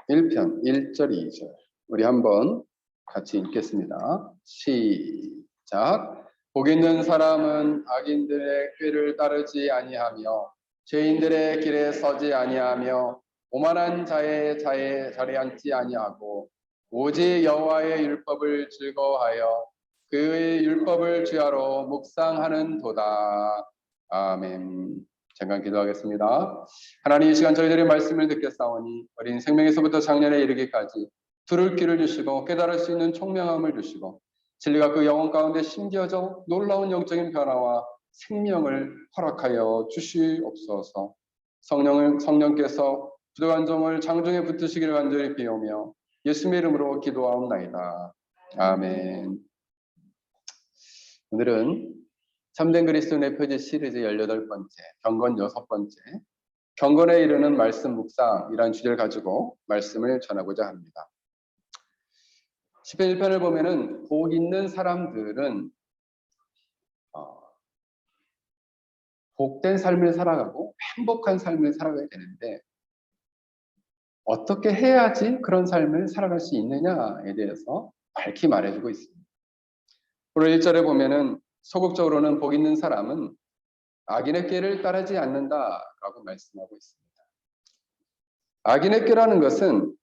1편 1절 2절 우리 한번 같이 읽겠습니다. 시작. 복 있는 사람은 악인들의 꾀를 따르지 아니하며 죄인들의 길에 서지 아니하며 오만한 자의 자리에 앉지 아니하고 오직 여호와의 율법을 즐거워하여 그의 율법을 주야로 묵상하는 도다. 아멘. 잠깐 기도하겠습니다. 하나님, 이 시간 저희들의 말씀을 듣겠사오니 어린 생명에서부터 장년에 이르기까지 들을 귀를 주시고 깨달을 수 있는 총명함을 주시고 진리가 그 영혼 가운데 심겨져 놀라운 영적인 변화와 생명을 허락하여 주시옵소서. 성령께서 부족한 점을 장중에 붙으시기를 간절히 비오며 예수님의 이름으로 기도하옵나이다. 아멘. 오늘은 참된 그리스도인의 표지 시리즈 18번째, 경건 6번째, 경건에 이르는 말씀 묵상이라는 주제를 가지고 말씀을 전하고자 합니다. 시편 1편을 보면은 복 있는 사람들은 복된 삶을 살아가고 행복한 삶을 살아가야 되는데 어떻게 해야지 그런 삶을 살아갈 수 있느냐에 대해서 밝히 말해주고 있습니다. 오늘 1절에 보면은 소극적으로는 복 있는 사람은 악인의 꾀를 따르지 않는다라고 말씀하고 있습니다. 악인의 꾀라는 것은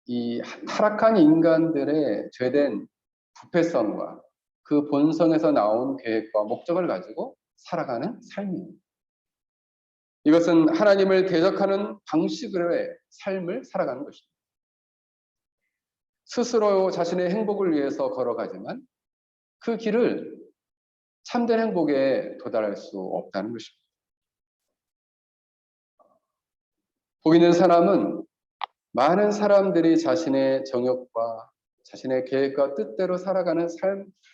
이 타락한 인간들의 죄된 부패성과 그 본성에서 나온 계획과 목적을 가지고 살아가는 삶입니다. 이것은 하나님을 대적하는 방식으로의 삶을 살아가는 것입니다. 스스로 자신의 행복을 위해서 걸어가지만 그 길을 참된 행복에 도달할 수 없다는 것입니다. 복 있는 사람은 많은 사람들이 자신의 정욕과 자신의 계획과 뜻대로 살아가는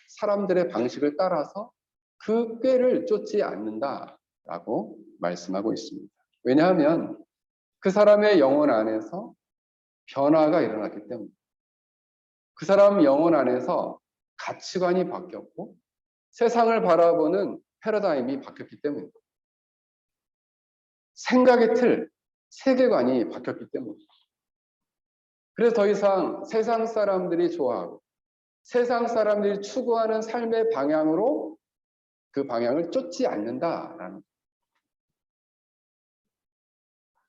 사람들의 방식을 따라서 그 꾀를 쫓지 않는다라고 말씀하고 있습니다. 왜냐하면 그 사람의 영혼 안에서 변화가 일어났기 때문입니다. 그 사람 영혼 안에서 가치관이 바뀌었고 세상을 바라보는 패러다임이 바뀌었기 때문입니다. 생각의 틀, 세계관이 바뀌었기 때문입니다. 그래서 더 이상 세상 사람들이 좋아하고 세상 사람들이 추구하는 삶의 방향으로 그 방향을 쫓지 않는다라는 거예요.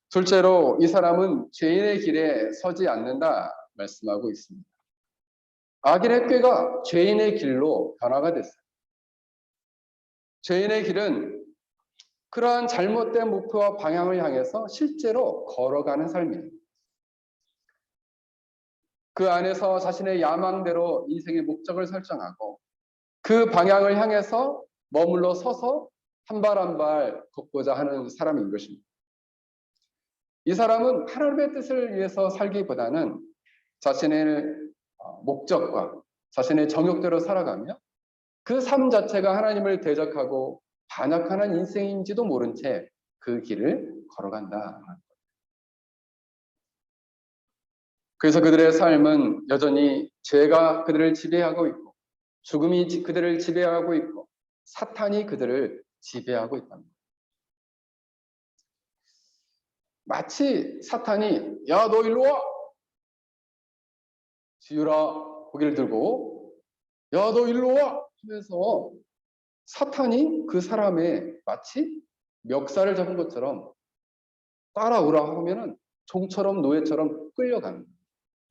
둘째로 이 사람은 죄인의 길에 서지 않는다 말씀하고 있습니다. 악인의 꾀가 죄인의 길로 변화가 됐어요. 죄인의 길은 그러한 잘못된 목표와 방향을 향해서 실제로 걸어가는 삶입니다. 그 안에서 자신의 야망대로 인생의 목적을 설정하고 그 방향을 향해서 머물러 서서 한 발 한 발 걷고자 하는 사람인 것입니다. 이 사람은 하나님의 뜻을 위해서 살기보다는 자신의 목적과 자신의 정욕대로 살아가며 그 삶 자체가 하나님을 대적하고 반역하는 인생인지도 모른 채 그 길을 걸어간다. 그래서 그들의 삶은 여전히 죄가 그들을 지배하고 있고 죽음이 그들을 지배하고 있고 사탄이 그들을 지배하고 있답니다. 마치 사탄이 야, 너 일로 와! 지유라 고개를 들고 야, 너 일로 와! 하면서 사탄이 그 사람의 마치 멱살을 잡은 것처럼 따라오라 하면은 종처럼 노예처럼 끌려갑니다.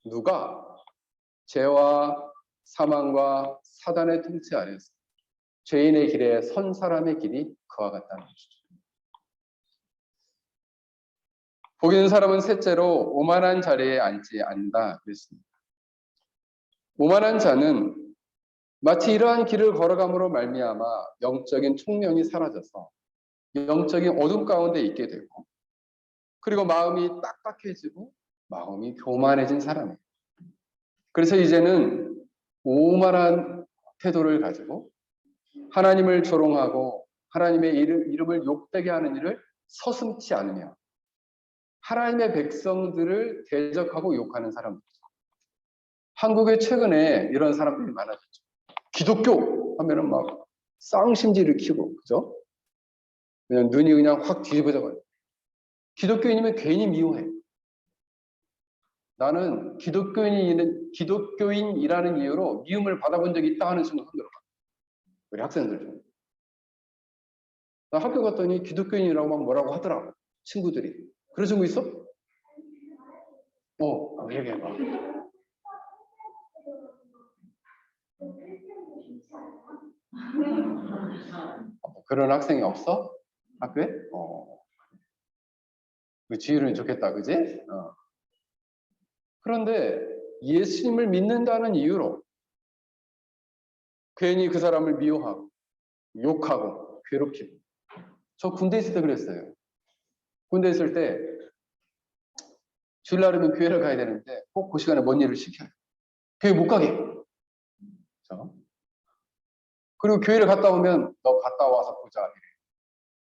누가? 죄와 사망과 사단의 통치 아래서 죄인의 길에 선 사람의 길이 그와 같다는 것이죠. 복 있는 사람은 셋째로 오만한 자리에 앉지 않는다 그랬습니다. 오만한 자는 마치 이러한 길을 걸어감으로 말미암아 영적인 총명이 사라져서 영적인 어둠 가운데 있게 되고 그리고 마음이 딱딱해지고 마음이 교만해진 사람이에요. 그래서 이제는 오만한 태도를 가지고 하나님을 조롱하고 하나님의 이름을 욕되게 하는 일을 서슴지 않으며 하나님의 백성들을 대적하고 욕하는 사람들이죠. 한국에 최근에 이런 사람들이 많아졌죠. 기독교 하면은 막 쌍심지 일으키고, 그죠? 그냥 눈이 그냥 확 뒤집어져가지고. 기독교인이면 괜히 미워해. 나는 기독교인이라는 이유로 미움을 받아본 적이 있다 하는 친구 손 들어봐. 우리 학생들 중. 나 학교 갔더니 기독교인이라고 막 뭐라고 하더라고. 친구들이. 그런 친구 있어? 얘기해봐. 그런 학생이 없어? 학교에? 그 지율은 좋겠다, 그지? 그런데 예수님을 믿는다는 이유로 괜히 그 사람을 미워하고 욕하고 괴롭히고. 저 군대 있을 때 그랬어요. 군대 있을 때 주일날이면 교회를 가야 되는데 꼭 그 시간에 뭔 일을 시켜요. 교회 못 가게. 그렇죠? 그리고 교회를 갔다 오면 너 갔다 와서 보자. 이래.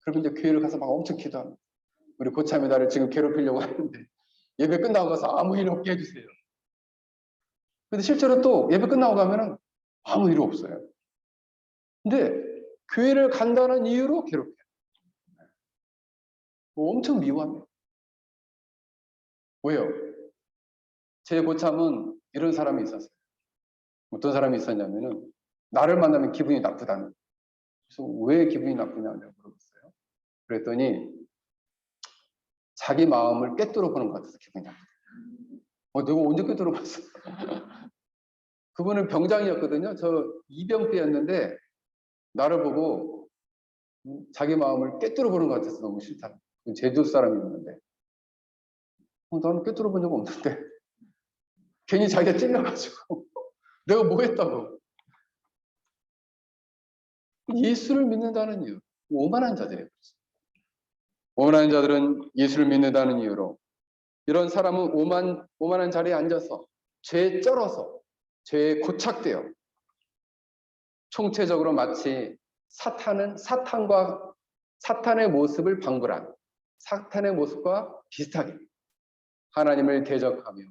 그리고 이제 교회를 가서 막 엄청 기도합니다. 우리 고참이 나를 지금 괴롭히려고 하는데 예배 끝나고 가서 아무 일 없게 해주세요. 근데 실제로 또 예배 끝나고 가면은 아무 일 없어요. 근데 교회를 간다는 이유로 괴롭혀요. 엄청 미워합니다. 왜요? 제 고참은 이런 사람이 있었어요. 어떤 사람이 있었냐면은 나를 만나면 기분이 나쁘다는 거예요. 그래서 왜 기분이 나쁘냐고 물어봤어요. 그랬더니 자기 마음을 꿰뚫어 보는 것 같아서 기분이 나쁘다. 내가 언제 꿰뚫어 봤어? 그분은 병장이었거든요. 저 이병대였는데 나를 보고 자기 마음을 꿰뚫어 보는 것 같아서 너무 싫다. 제주 사람이었는데 나는 꿰뚫어 본 적 없는데 괜히 자기가 찔려가지고 내가 뭐 했다고. 예수를 믿는다는 이유. 오만한 자들이에요. 오만한 자들은 예수를 믿는다는 이유로 이런 사람은 오만한 자리에 앉아서 죄에 쩔어서 죄에 고착되어 총체적으로 마치 사탄의 모습을 방불한 사탄의 모습과 비슷하게 하나님을 대적하며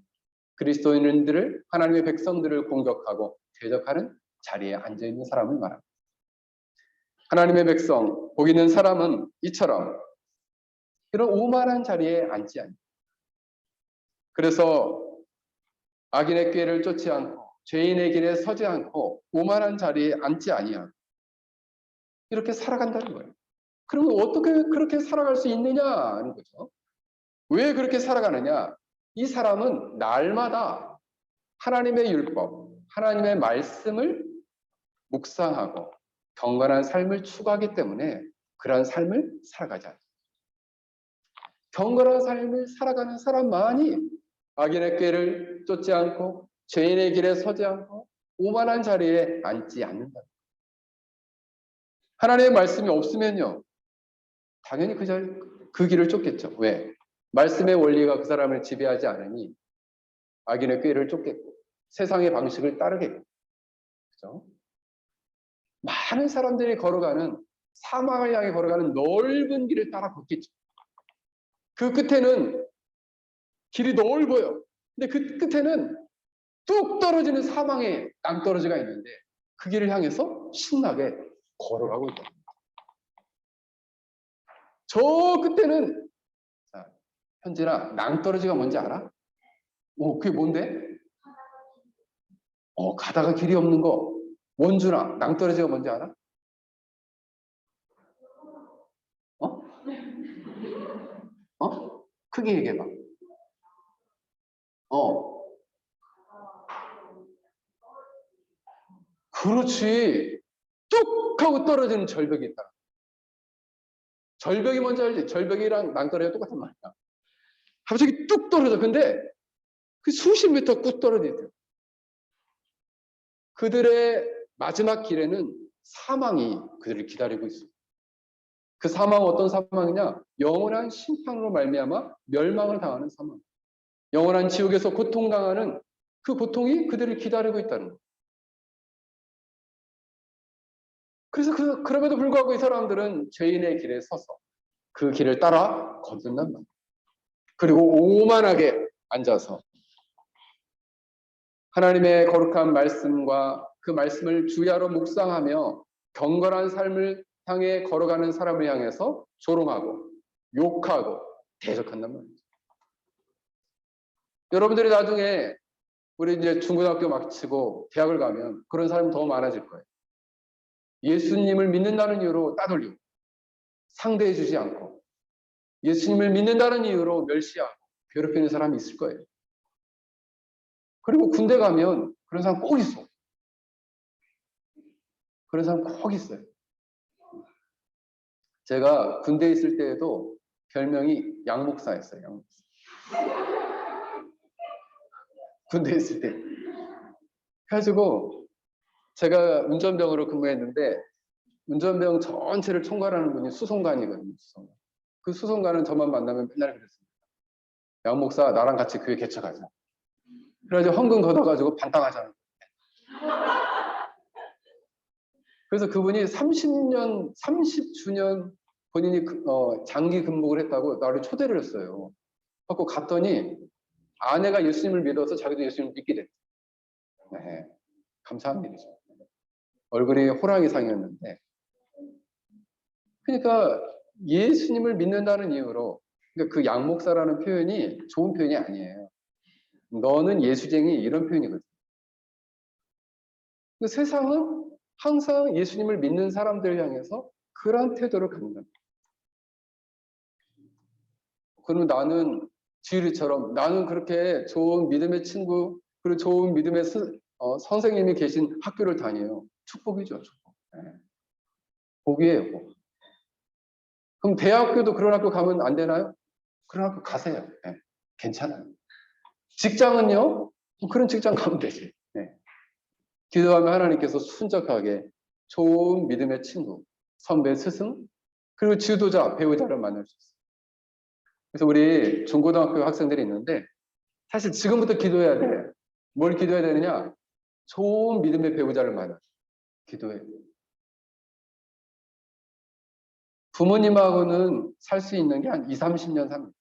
그리스도인들을 하나님의 백성들을 공격하고 대적하는 자리에 앉아 있는 사람을 말합니다. 하나님의 백성, 복 있는 사람은 이처럼 이런 오만한 자리에 앉지 않습니다. 그래서 악인의 꾀를 쫓지 않고 죄인의 길에 서지 않고 오만한 자리에 앉지 아니하고 이렇게 살아간다는 거예요. 그러면 어떻게 그렇게 살아갈 수 있느냐 하는 거죠. 왜 그렇게 살아가느냐? 이 사람은 날마다 하나님의 율법, 하나님의 말씀을 묵상하고 경건한 삶을 추구하기 때문에 그러한 삶을 살아가지 않습니다. 경건한 삶을 살아가는 사람만이 악인의 꾀를 쫓지 않고 죄인의 길에 서지 않고 오만한 자리에 앉지 않는다. 하나님의 말씀이 없으면요, 당연히 그 길을 쫓겠죠. 왜? 말씀의 원리가 그 사람을 지배하지 않으니 악인의 꾀를 쫓겠고 세상의 방식을 따르겠고, 그죠? 많은 사람들이 걸어가는 사망을 향해 걸어가는 넓은 길을 따라 걷겠죠. 그 끝에는 길이 넓어요. 근데 그 끝에는 뚝 떨어지는 사망의 낭떠러지가 있는데 그 길을 향해서 신나게 걸어가고 있다. 저 끝에는 현진아, 낭떠러지가 뭔지 알아? 그게 뭔데? 가다가 길이 없는 거. 원준아, 낭떠러지가 뭔지 알아? 어? 크게 얘기해봐. 그렇지. 뚝 하고 떨어지는 절벽이 있다. 절벽이 뭔지 알지? 절벽이랑 낭떠러지가 똑같은 말이야. 갑자기 뚝 떨어져. 근데 그 수십 미터 뚝 떨어지죠. 그들의 마지막 길에는 사망이 그들을 기다리고 있습니다. 그 사망은 어떤 사망이냐? 영원한 심판으로 말미암아 멸망을 당하는 사망. 영원한 지옥에서 고통당하는 그 고통이 그들을 기다리고 있다는 거예요. 그래서 그럼에도 불구하고 이 사람들은 죄인의 길에 서서 그 길을 따라 걷는단 말이에요. 그리고 오만하게 앉아서 하나님의 거룩한 말씀과 그 말씀을 주야로 묵상하며 경건한 삶을 향해 걸어가는 사람을 향해서 조롱하고 욕하고 대적한단 말이죠. 여러분들이 나중에 우리 이제 중고등학교 마치고 대학을 가면 그런 사람이 더 많아질 거예요. 예수님을 믿는다는 이유로 따돌리고 상대해 주지 않고 예수님을 믿는다는 이유로 멸시하고 괴롭히는 사람이 있을 거예요. 그리고 군대 가면 그런 사람 꼭 있어. 그런 사람 꼭 있어요. 제가 군대에 있을 때에도 별명이 양목사였어요. 양목사. 군대에 있을 때. 그래가지고 제가 운전병으로 근무했는데 운전병 전체를 총괄하는 분이 수송관이거든요. 수송관. 그 수송관은 저만 만나면 맨날 그랬습니다. 양 목사 나랑 같이 교회 개척하자. 그래가지고 헌금 걷어가지고 반땅하자는 거예요. 그래서 그분이 30년, 30주년 본인이 장기 근무를 했다고 나를 초대를 했어요. 그래서 갔더니 아내가 예수님을 믿어서 자기도 예수님을 믿게 됐죠. 네, 감사한 일이죠. 얼굴이 호랑이상이었는데 그러니까 예수님을 믿는다는 이유로 그러니까 그 양목사라는 표현이 좋은 표현이 아니에요. 너는 예수쟁이 이런 표현이거든요. 세상은 항상 예수님을 믿는 사람들을 향해서 그런 태도를 갖는다. 그러면 나는 지율이처럼 나는 그렇게 좋은 믿음의 친구 그리고 좋은 믿음의 선생님이 계신 학교를 다녀요. 축복이죠. 축복. 네. 복이에요. 복. 그럼 대학교도 그런 학교 가면 안 되나요? 그런 학교 가세요. 네. 괜찮아요. 직장은요? 그런 직장 가면 되지. 네. 기도하면 하나님께서 순적하게 좋은 믿음의 친구, 선배, 스승, 그리고 지도자, 배우자를 만날 수 있어요. 그래서 우리 중고등학교 학생들이 있는데 사실 지금부터 기도해야 돼. 뭘 기도해야 되느냐? 좋은 믿음의 배우자를 만나. 기도해. 부모님하고는 살 수 있는 게 한 2, 30년 삽니다.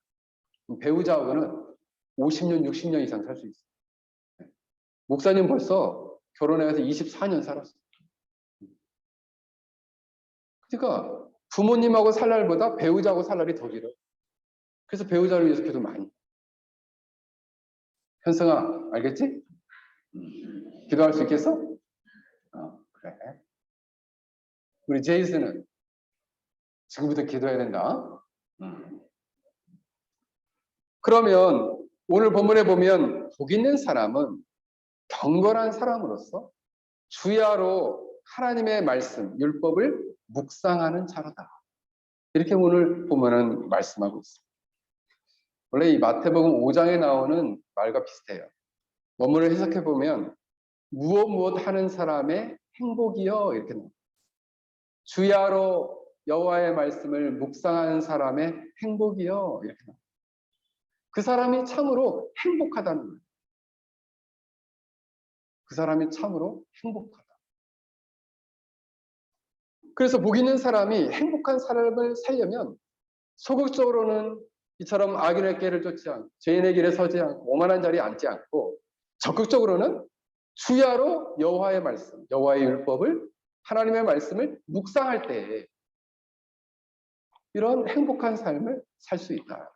배우자하고는 50년, 60년 이상 살 수 있어요. 목사님 벌써 결혼해서 24년 살았어요. 그러니까 부모님하고 살 날보다 배우자하고 살 날이 더 길어요. 그래서 배우자를 위해서 기도 많이 해요. 현승아, 알겠지? 기도할 수 있겠어? 그래. 우리 제이스는 지금부터 기도해야 된다. 그러면 오늘 본문에 보면 복 있는 사람은 경건한 사람으로서 주야로 하나님의 말씀, 율법을 묵상하는 자로다. 이렇게 오늘 보면은 말씀하고 있습니다. 원래 이 마태복음 5장에 나오는 말과 비슷해요. 원문을 해석해 보면 무엇 하는 사람의 행복이요 이렇게 나옵니다. 주야로 여호와의 말씀을 묵상하는 사람의 행복이요 이렇게 나옵니다. 그 사람이 참으로 행복하다는 거예요. 그 사람이 참으로 행복하다. 그래서 복 있는 사람이 행복한 삶을 살려면 소극적으로는 이처럼 악인의 길을 쫓지 않고 죄인의 길에 서지 않고 오만한 자리에 앉지 않고 적극적으로는 주야로 여호와의 말씀, 여호와의 율법을 하나님의 말씀을 묵상할 때 이런 행복한 삶을 살 수 있다.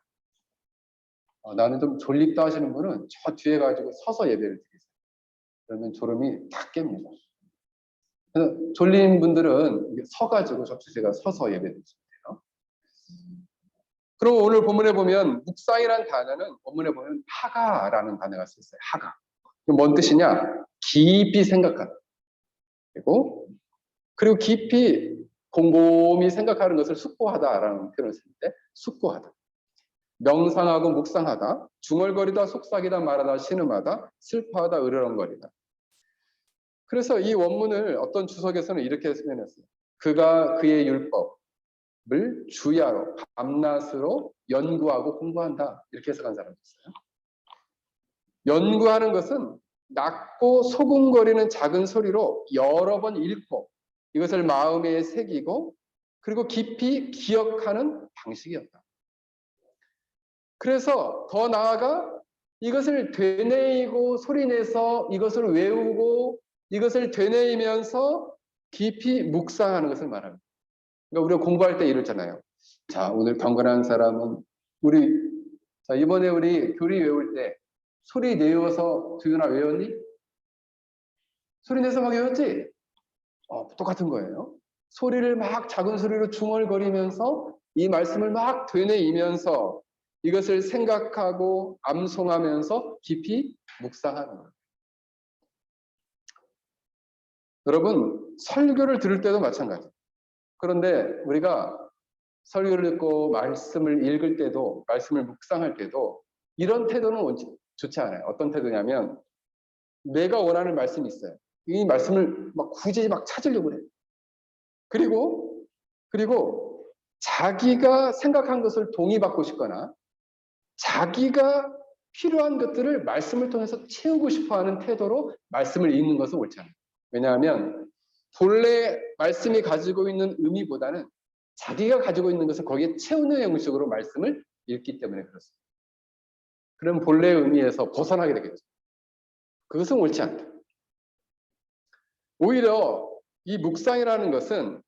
나는 좀 졸립다 하시는 분은 저 뒤에 가지고 서서 예배를 드리세요. 그러면 졸음이 다 깹니다. 그래서 졸린 분들은 서가지고 제가 서서 예배 드리세요. 그럼 오늘 본문에 보면 묵상이라는 단어는 본문에 보면 하가라는 단어가 쓰였어요. 하가. 뭔 뜻이냐? 깊이 생각하다. 그리고 깊이 곰곰이 생각하는 것을 숙고하다라는 표현을 쓸 때 숙고하다. 명상하고 묵상하다. 중얼거리다, 속삭이다, 말하다, 신음하다, 슬퍼하다, 으르렁거리다. 그래서 이 원문을 어떤 주석에서는 이렇게 표현했어요. 그가 그의 율법을 주야로, 밤낮으로 연구하고 공부한다. 이렇게 해석한 사람이 있어요. 연구하는 것은 낮고 소금거리는 작은 소리로 여러 번 읽고 이것을 마음에 새기고 그리고 깊이 기억하는 방식이었다. 그래서 더 나아가 이것을 되뇌이고 소리내서 이것을 외우고 이것을 되뇌이면서 깊이 묵상하는 것을 말합니다. 그러니까 우리가 공부할 때 이러잖아요. 자, 오늘 경건한 사람은 자, 이번에 우리 교리 외울 때 소리 내어서 두윤아 외웠니? 소리 내서 막 외웠지? 똑같은 거예요. 소리를 막 작은 소리로 중얼거리면서 이 말씀을 막 되뇌이면서 이것을 생각하고 암송하면서 깊이 묵상하는 거예요. 여러분, 설교를 들을 때도 마찬가지예요. 그런데 우리가 설교를 듣고 말씀을 읽을 때도, 말씀을 묵상할 때도 이런 태도는 좋지 않아요. 어떤 태도냐면 내가 원하는 말씀이 있어요. 이 말씀을 막 굳이 막 찾으려고 해요. 그리고 자기가 생각한 것을 동의받고 싶거나 자기가 필요한 것들을 말씀을 통해서 채우고 싶어하는 태도로 말씀을 읽는 것은 옳지 않아요. 왜냐하면 본래 말씀이 가지고 있는 의미보다는 자기가 가지고 있는 것을 거기에 채우는 형식으로 말씀을 읽기 때문에 그렇습니다. 그럼 본래의 의미에서 벗어나게 되겠죠. 그것은 옳지 않다. 오히려 이 묵상이라는 것은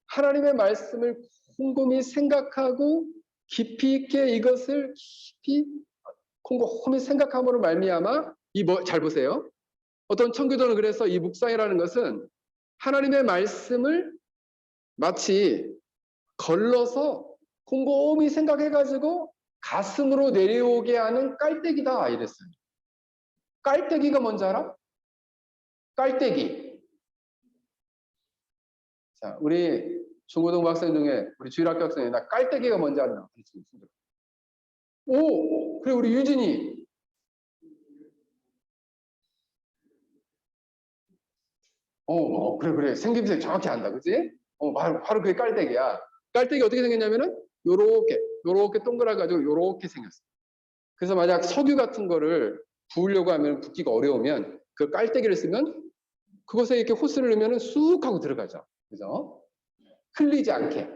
하나님의 말씀을 곰곰이 생각하고 깊이 있게 이것을 깊이 곰곰이 생각함으로 말미암아 잘 보세요. 어떤 청교도는 그래서 이 묵상이라는 것은 하나님의 말씀을 마치 걸러서 곰곰이 생각해가지고 가슴으로 내려오게 하는 깔때기다 이랬어요. 깔때기가 뭔지 알아? 깔때기. 자, 우리 중고등부 학생 중에 우리 주일학교 학생이 나 깔때기가 뭔지 아나? 오, 그래 우리 유진이. 그래 생김새 정확히 안다, 그지? 바로 그게 깔때기야. 깔때기 어떻게 생겼냐면은 요렇게 동그랗게 가지고 요렇게 생겼어. 그래서 만약 석유 같은 거를 부으려고 하면 붓기가 어려우면 그 깔때기를 쓰면 그것에 이렇게 호스를 넣으면 쑥 하고 들어가죠. 그죠? 흘리지 않게.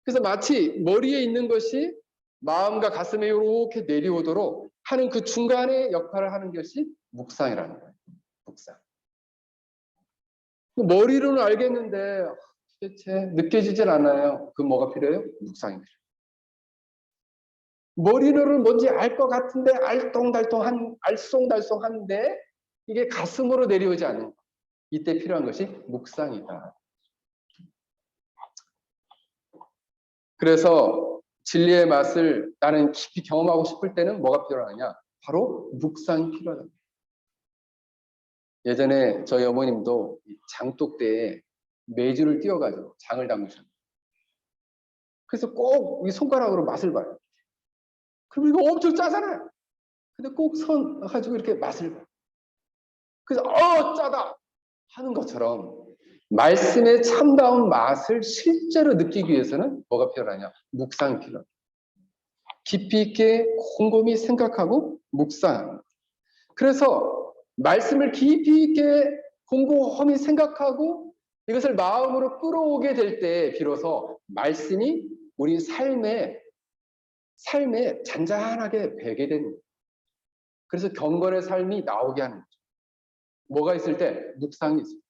그래서 마치 머리에 있는 것이 마음과 가슴에 이렇게 내려오도록 하는 그 중간에 역할을 하는 것이 묵상이라는 거예요. 묵상. 머리로는 알겠는데 도대체 느껴지질 않아요. 그 뭐가 필요해요? 묵상이 필요해요. 머리로는 뭔지 알 것 같은데 알쏭달쏭한데 이게 가슴으로 내려오지 않는 거. 이때 필요한 것이 묵상이다. 그래서 진리의 맛을 나는 깊이 경험하고 싶을 때는 뭐가 필요하냐? 바로 묵상이 필요하다. 예전에 저희 어머님도 장독대에 메주를 띄워가지고 장을 담그셨어요. 그래서 꼭 이 손가락으로 맛을 봐요. 그럼 이거 엄청 짜잖아요. 근데 꼭 손 가지고 이렇게 맛을 봐요. 그래서 짜다 하는 것처럼 말씀의 참다운 맛을 실제로 느끼기 위해서는 뭐가 필요하냐? 묵상이 필요해요. 깊이 있게 곰곰이 생각하고 묵상하는 거예요. 그래서 말씀을 깊이 있게 곰곰이 생각하고 이것을 마음으로 끌어오게 될 때 비로소 말씀이 우리 삶에 잔잔하게 배게 되는 거예요. 그래서 경건의 삶이 나오게 하는 거죠. 뭐가 있을 때? 묵상이 있을 때.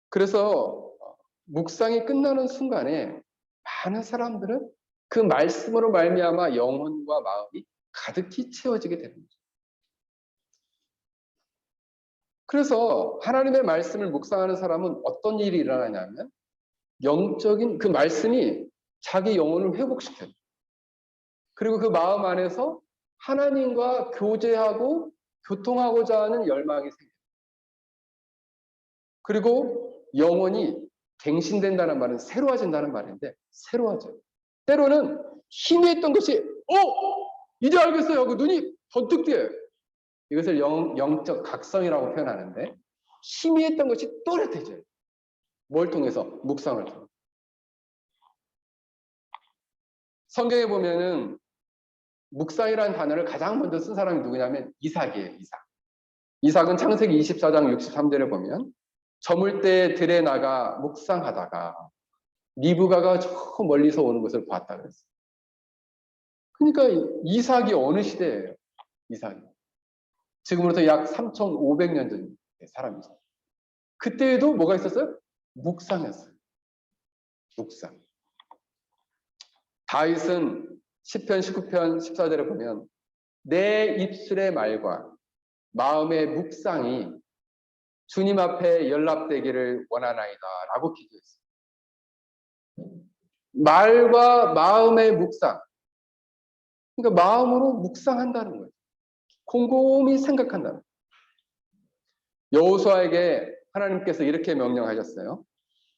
그래서 묵상이 끝나는 순간에 많은 사람들은 그 말씀으로 말미암아 영혼과 마음이 가득히 채워지게 되는 거죠. 그래서 하나님의 말씀을 묵상하는 사람은 어떤 일이 일어나냐면 영적인 그 말씀이 자기 영혼을 회복시켜요. 그리고 그 마음 안에서 하나님과 교제하고 교통하고자 하는 열망이 생겨요. 그리고 영혼이 갱신된다는 말은 새로워진다는 말인데 새로워져요. 때로는 희미했던 것이 이제 알겠어요 하고 눈이 번뜩 뜨여요. 이것을 영적 각성이라고 표현하는데 희미했던 것이 또렷해져요. 뭘 통해서? 묵상을 통해서. 성경에 보면은 묵상이라는 단어를 가장 먼저 쓴 사람이 누구냐면 이삭이에요. 이삭은 창세기 24장 63절에 보면 저물 때 들에 나가 묵상하다가 리브가가 저 멀리서 오는 것을 봤다 그랬어요. 그러니까 이삭이 어느 시대예요? 이삭이. 지금으로부터 약 3,500년 전 사람이죠. 그때에도 뭐가 있었어요? 묵상했어요. 묵상. 다윗은 시편 19편 14절에 보면 내 입술의 말과 마음의 묵상이 주님 앞에 연락되기를 원하나이다 라고 기도했어요. 말과 마음의 묵상. 그러니까 마음으로 묵상한다는 거예요. 곰곰이 생각한다는 거예요. 여호수아에게 하나님께서 이렇게 명령하셨어요.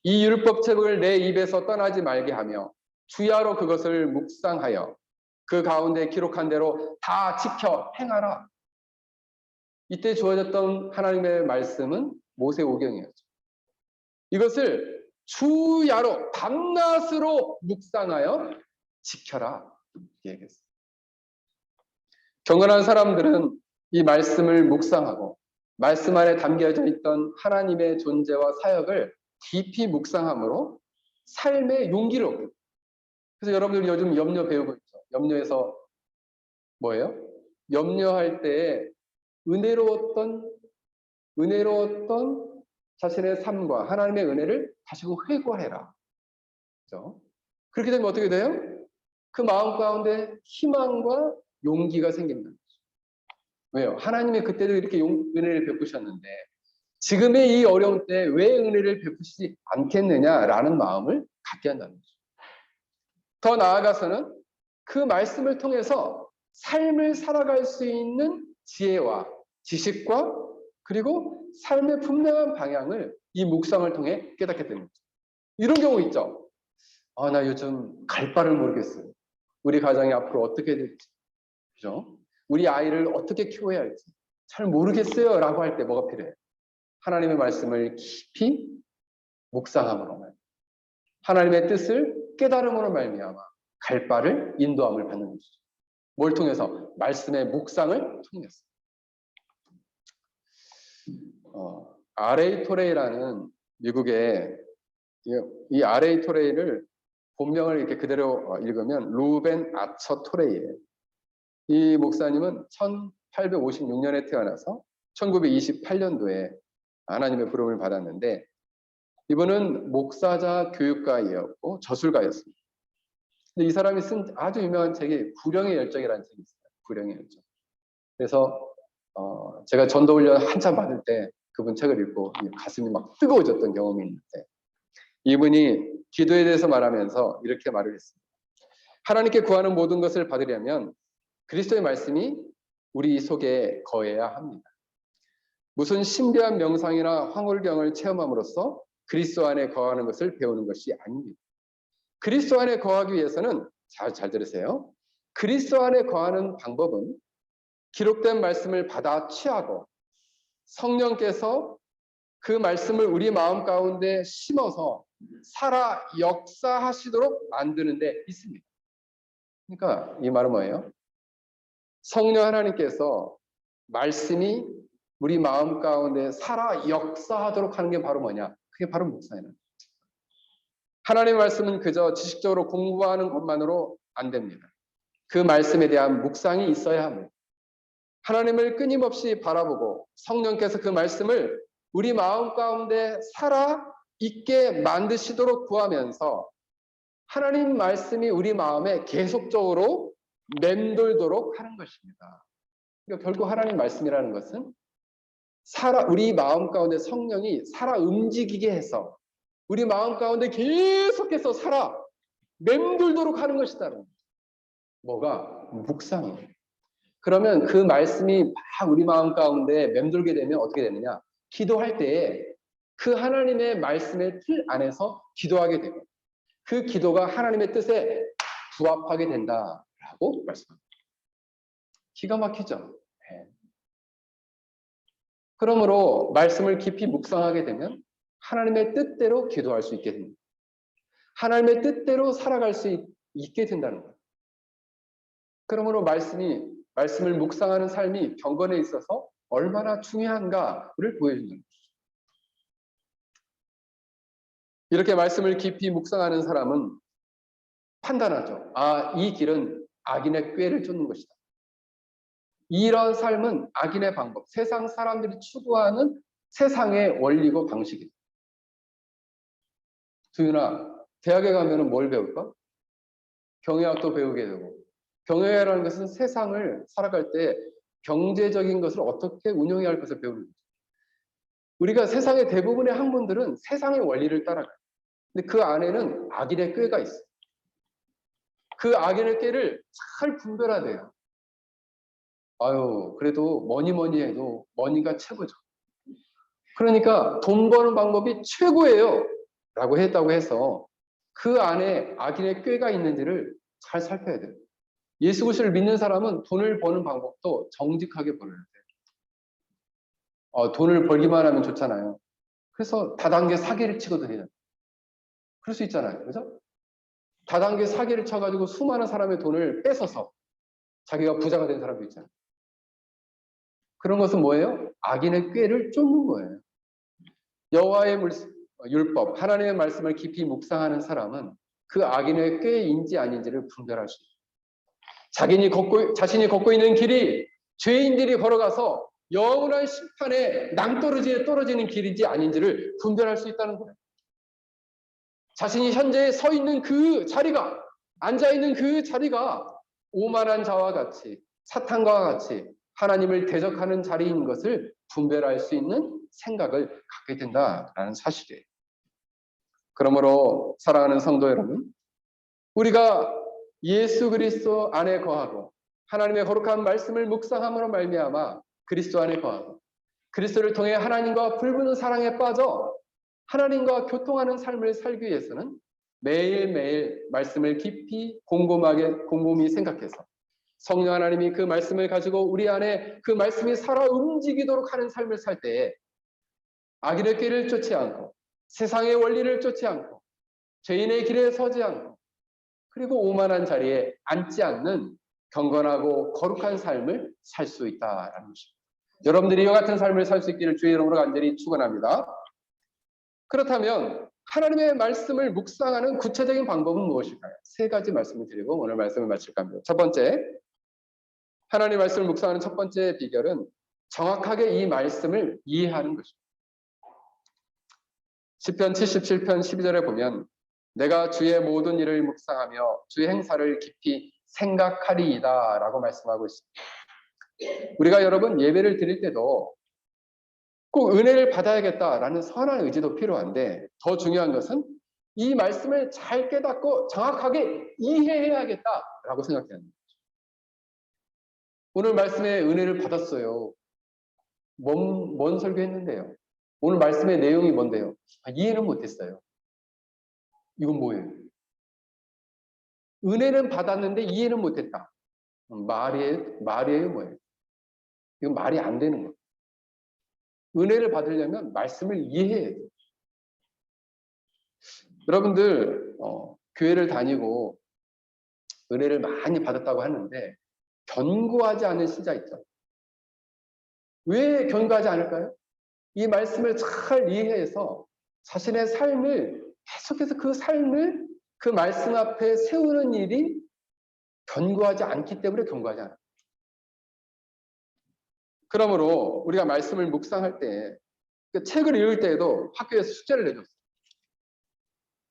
이 율법책을 내 입에서 떠나지 말게 하며 주야로 그것을 묵상하여 그 가운데 기록한 대로 다 지켜 행하라. 이때 주어졌던 하나님의 말씀은 모세오경이었죠. 이것을 주야로 밤낮으로 묵상하여 지켜라. 이렇게 얘기했어요. 경건한 사람들은 이 말씀을 묵상하고 말씀 안에 담겨져 있던 하나님의 존재와 사역을 깊이 묵상함으로 삶의 용기를 얻게 돼요. 그래서 여러분들이 요즘 염려 배우고 있죠. 염려에서 뭐예요? 염려할 때 은혜로웠던 자신의 삶과 하나님의 은혜를 다시금 회고해라. 그렇죠? 그렇게 되면 어떻게 돼요? 그 마음 가운데 희망과 용기가 생깁니다. 왜요? 하나님이 그때도 이렇게 은혜를 베푸셨는데 지금의 이 어려운 때 왜 은혜를 베푸시지 않겠느냐라는 마음을 갖게 한다는 거죠. 더 나아가서는 그 말씀을 통해서 삶을 살아갈 수 있는 지혜와 지식과 그리고 삶의 분명한 방향을 이 묵상을 통해 깨닫게 되는 거죠. 이런 경우 있죠. 나 요즘 갈 바를 모르겠어요. 우리 가정이 앞으로 어떻게 될지, 그죠? 우리 아이를 어떻게 키워야 할지 잘 모르겠어요 라고 할 때 뭐가 필요해요? 하나님의 말씀을 깊이 묵상함으로 하나님의 뜻을 깨달음으로 말미암아 갈 바를 인도함을 받는 것이죠. 뭘 통해서? 말씀의 묵상을 통해서. R.A. 토레이라는 미국의 이 R.A. 토레이를 본명을 이렇게 그대로 읽으면 루벤 아처 토레이예요. 이 목사님은 1856년에 태어나서 1928년도에 하나님의 부름을 받았는데 이분은 목사자 교육가이었고 저술가였습니다. 근데 이 사람이 쓴 아주 유명한 책이 불령의 열정이라는 책이 있어요. 불령의 열정. 그래서 제가 전도 훈련 한참 받을 때 그분 책을 읽고 가슴이 막 뜨거워졌던 경험이 있는데 이분이 기도에 대해서 말하면서 이렇게 말을 했습니다. 하나님께 구하는 모든 것을 받으려면 그리스도의 말씀이 우리 속에 거해야 합니다. 무슨 신비한 명상이나 황홀경을 체험함으로써 그리스도 안에 거하는 것을 배우는 것이 아닙니다. 그리스도 안에 거하기 위해서는 잘 들으세요. 그리스도 안에 거하는 방법은 기록된 말씀을 받아 취하고 성령께서 그 말씀을 우리 마음 가운데 심어서 살아 역사하시도록 만드는 데 있습니다. 그러니까 이 말은 뭐예요? 성령 하나님께서 말씀이 우리 마음 가운데 살아 역사하도록 하는 게 바로 뭐냐? 그게 바로 묵상이에요. 하나님의 말씀은 그저 지식적으로 공부하는 것만으로 안 됩니다. 그 말씀에 대한 묵상이 있어야 합니다. 하나님을 끊임없이 바라보고 성령께서 그 말씀을 우리 마음 가운데 살아 있게 만드시도록 구하면서 하나님 말씀이 우리 마음에 계속적으로 맴돌도록 하는 것입니다. 그러니까 결국 하나님 말씀이라는 것은 우리 마음 가운데 성령이 살아 움직이게 해서 우리 마음 가운데 계속해서 살아 맴돌도록 하는 것이다. 뭐가? 묵상이에요. 그러면 그 말씀이 막 우리 마음 가운데 맴돌게 되면 어떻게 되느냐? 기도할 때에 그 하나님의 말씀의 틀 안에서 기도하게 되고 그 기도가 하나님의 뜻에 부합하게 된다라고 말씀합니다. 기가 막히죠? 네. 그러므로 말씀을 깊이 묵상하게 되면 하나님의 뜻대로 기도할 수 있게 됩니다. 하나님의 뜻대로 살아갈 수 있게 된다는 거예요. 그러므로 말씀을 묵상하는 삶이 경건에 있어서 얼마나 중요한가를 보여주는 거죠. 이렇게 말씀을 깊이 묵상하는 사람은 판단하죠. 이 길은 악인의 꾀를 쫓는 것이다. 이런 삶은 악인의 방법, 세상 사람들이 추구하는 세상의 원리고 방식이다. 두윤아, 대학에 가면은 뭘 배울까? 경영학도 배우게 되고, 경영이라는 것은 세상을 살아갈 때 경제적인 것을 어떻게 운영해야 할 것을 배우는 거죠. 우리가 세상의 대부분의 학문들은 세상의 원리를 따라가요. 근데 그 안에는 악인의 꾀가 있어요. 그 악인의 꾀를 잘 분별해야 돼요. 아유, 그래도 뭐니 해도 머니가 최고죠. 그러니까 돈 버는 방법이 최고예요. 라고 했다고 해서 그 안에 악인의 꾀가 있는지를 잘 살펴야 돼요. 예수 그리스도를 믿는 사람은 돈을 버는 방법도 정직하게 벌어야 돼요. 돈을 벌기만 하면 좋잖아요. 그래서 다단계 사기를 치거든 해요. 그럴 수 있잖아요. 그죠? 다단계 사기를 쳐가지고 수많은 사람의 돈을 뺏어서 자기가 부자가 된 사람도 있잖아요. 그런 것은 뭐예요? 악인의 꾀를 쫓는 거예요. 여호와의 율법, 하나님의 말씀을 깊이 묵상하는 사람은 그 악인의 꾀인지 아닌지를 분별할 수 있어요. 자신이 걷고 있는 길이 죄인들이 걸어가서 영원한 심판에 낭떠러지에 떨어지는 길인지 아닌지를 분별할 수 있다는 거예요. 자신이 현재 서 있는 그 자리가, 앉아 있는 그 자리가 오만한 자와 같이, 사탄과 같이 하나님을 대적하는 자리인 것을 분별할 수 있는 생각을 갖게 된다라는 사실이에요. 그러므로 사랑하는 성도 여러분, 우리가 예수 그리스도 안에 거하고 하나님의 거룩한 말씀을 묵상함으로 말미암아 그리스도 안에 거하고 그리스도를 통해 하나님과 불붙는 사랑에 빠져 하나님과 교통하는 삶을 살기 위해서는 매일매일 말씀을 깊이 곰곰이 생각해서 성령 하나님이 그 말씀을 가지고 우리 안에 그 말씀이 살아 움직이도록 하는 삶을 살 때에 악인의 길을 쫓지 않고 세상의 원리를 쫓지 않고 죄인의 길에 서지 않고 그리고 오만한 자리에 앉지 않는 경건하고 거룩한 삶을 살 수 있다라는 것입니다. 여러분들이 이와 같은 삶을 살 수 있기를 주의 이름으로 간절히 축원합니다. 그렇다면 하나님의 말씀을 묵상하는 구체적인 방법은 무엇일까요? 세 가지 말씀을 드리고 오늘 말씀을 마칠까 합니다. 첫 번째, 하나님의 말씀을 묵상하는 첫 번째 비결은 정확하게 이 말씀을 이해하는 것입니다. 시편 77편 12절에 보면 내가 주의 모든 일을 묵상하며 주의 행사를 깊이 생각하리이다 라고 말씀하고 있습니다. 우리가 여러분 예배를 드릴 때도 꼭 은혜를 받아야겠다라는 선한 의지도 필요한데 더 중요한 것은 이 말씀을 잘 깨닫고 정확하게 이해해야겠다라고 생각해야 합니다. 오늘 말씀에 은혜를 받았어요. 뭔 설교했는데요? 오늘 말씀의 내용이 뭔데요? 이해는 못했어요. 이건 뭐예요? 은혜는 받았는데 이해는 못했다. 말이에요, 뭐예요? 이건 말이 안 되는 거예요. 은혜를 받으려면 말씀을 이해해야 돼요. 여러분들 교회를 다니고 은혜를 많이 받았다고 하는데 견고하지 않은 신자 있죠. 왜 견고하지 않을까요? 이 말씀을 잘 이해해서 자신의 삶을 계속해서 그 삶을 그 말씀 앞에 세우는 일이 견고하지 않기 때문에 견고하지 않아요. 그러므로 우리가 말씀을 묵상할 때 그 책을 읽을 때에도 학교에서 숙제를 내줬어요.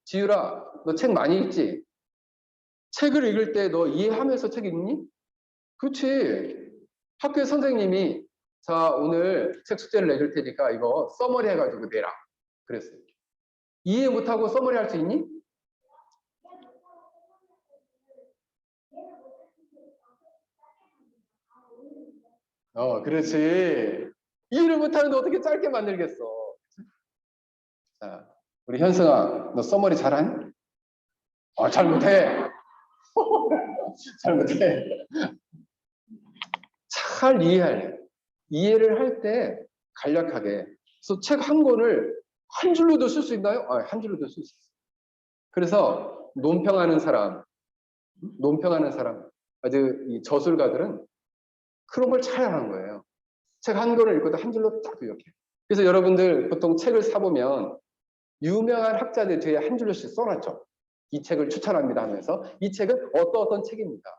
지유라, 너 책 많이 읽지? 책을 읽을 때 너 이해하면서 책 읽니? 그렇지. 학교의 선생님이 자 오늘 책 숙제를 내줄 테니까 이거 써머리 해가지고 내라. 그랬어요. 이해 못하고 써머리 할 수 있니? 그렇지. 이해를 못하는데 어떻게 짧게 만들겠어. 자, 우리 현승아, 너 써머리 잘하니? 잘 못해. 잘 못해. 잘 이해할래. 이해를 할 때 간략하게. 그래서 책 한 권을 한 줄로도 쓸 수 있나요? 한 줄로도 쓸 수 있어요. 그래서 논평하는 사람, 아주 이 저술가들은 그런 걸 잘 하는 거예요. 책 한 권을 읽고도 한 줄로 딱 이렇게. 그래서 여러분들 보통 책을 사보면 유명한 학자들 뒤에 한 줄로씩 써놨죠. 이 책을 추천합니다 하면서 이 책은 어떤 책입니다.